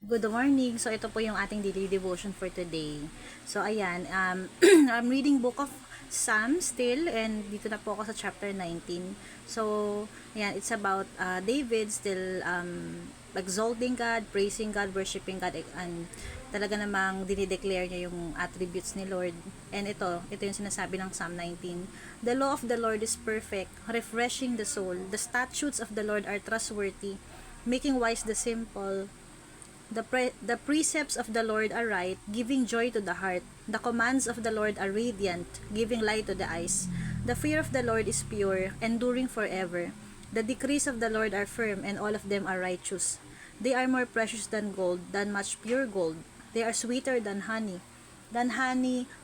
Good morning. So ito po yung ating daily devotion for today. So ayan, I'm reading book of Psalms still, and dito na po ako sa chapter 19. So ayan, it's about David still exalting God, praising God, worshiping God, and talaga namang dinideclare niya yung attributes ni Lord. And ito yung sinasabi ng Psalm 19. The law of the Lord is perfect, refreshing the soul. The statutes of the Lord are trustworthy, making wise the simple. The precepts of the Lord are right, giving joy to the heart. The commands of the Lord are radiant, giving light to the eyes. The fear of the Lord is pure, enduring forever. The decrees of the Lord are firm, and all of them are righteous. They are more precious than gold, than much pure gold. They are sweeter than honey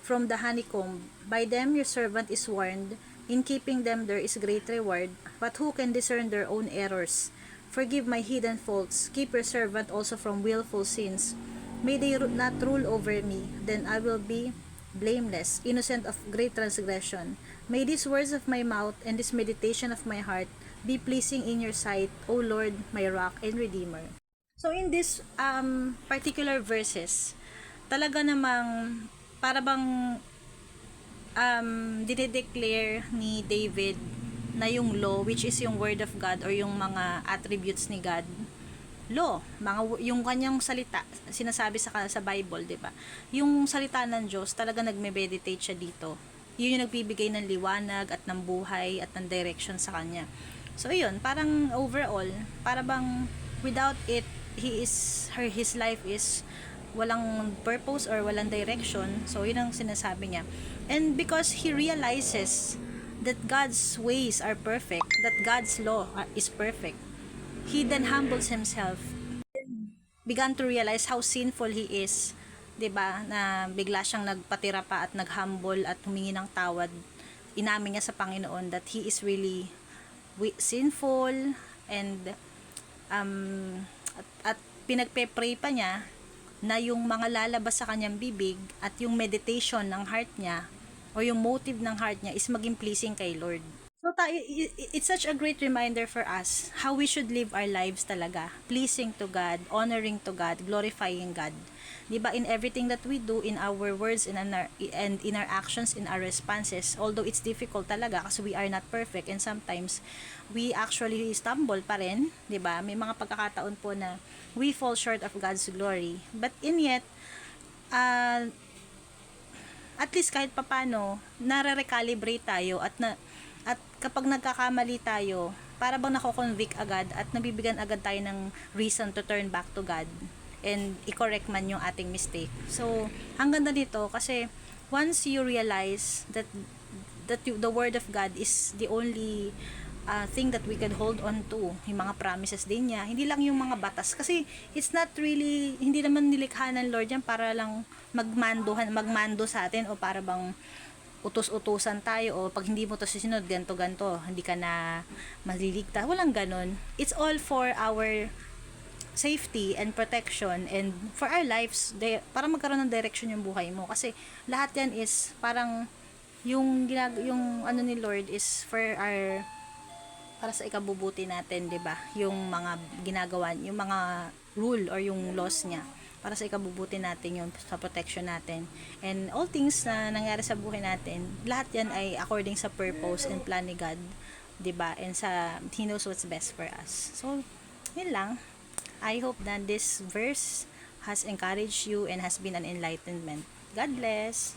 from the honeycomb. By them your servant is warned. In keeping them there is great reward. But who can discern their own errors? Forgive my hidden faults. Keep your servant also from willful sins. May they not rule over me. Then I will be blameless, innocent of great transgression. May these words of my mouth and this meditation of my heart be pleasing in your sight, O Lord, my rock and redeemer. So in this particular verses, talaga namang para bang dinedeclare ni David na yung law, which is yung word of God or yung mga attributes ni God, law, yung kanyang salita, sinasabi sa Bible, 'di ba? Yung salita ng Diyos, talaga nagme-meditate siya dito. Yun yung nagbibigay ng liwanag at ng buhay at ng direction sa kanya. So yun, parang overall, para bang without it, his life is walang purpose or walang direction. So yun ang sinasabi niya. And because he realizes that God's ways are perfect, that God's law is perfect, he then humbles himself, began to realize how sinful he is, 'di ba? Na bigla siyang nagpatira pa at naghumble at humingi ng tawad. Inamin niya sa Panginoon that he is really sinful, and at pinagpe-pray pa niya na yung mga lalabas sa kanyang bibig at yung meditation ng heart niya o yung motive ng heart niya is maging pleasing kay Lord. So it's such a great reminder for us how we should live our lives talaga, pleasing to God, honoring to God, glorifying God. 'Di ba, in everything that we do, in our words and in our actions, in our responses, although it's difficult talaga kasi we are not perfect and sometimes we actually stumble pa rin, 'di ba? May mga pagkakataon po na we fall short of God's glory. But in yet, uh, at least kahit papano nare-recalibrate tayo at kapag nagkakamali tayo, para bang nako-convict agad at nabibigyan agad tayo ng reason to turn back to God and i-correct man yung ating mistake. So, ang ganda nito kasi once you realize that the word of God is the only thing that we can hold on to, yung mga promises din niya, hindi lang yung mga batas, kasi it's not really, hindi naman nilikha ng Lord yan para lang magmando sa atin o para bang utos-utusan tayo o pag hindi mo to susunod ganto-ganto hindi ka na maliligtas, walang ganon. It's all for our safety and protection and for our lives, para magkaroon ng direction yung buhay mo, kasi lahat yan is parang yung ano ni Lord is for our, para sa ikabubuti natin, 'di ba? Yung mga ginagawa, yung mga rule or yung laws niya, para sa ikabubuti natin yun, sa protection natin. And all things na nangyari sa buhay natin, lahat yan ay according sa purpose and plan ni God, 'di ba? And He knows what's best for us. So, yun lang. I hope that this verse has encouraged you and has been an enlightenment. God bless.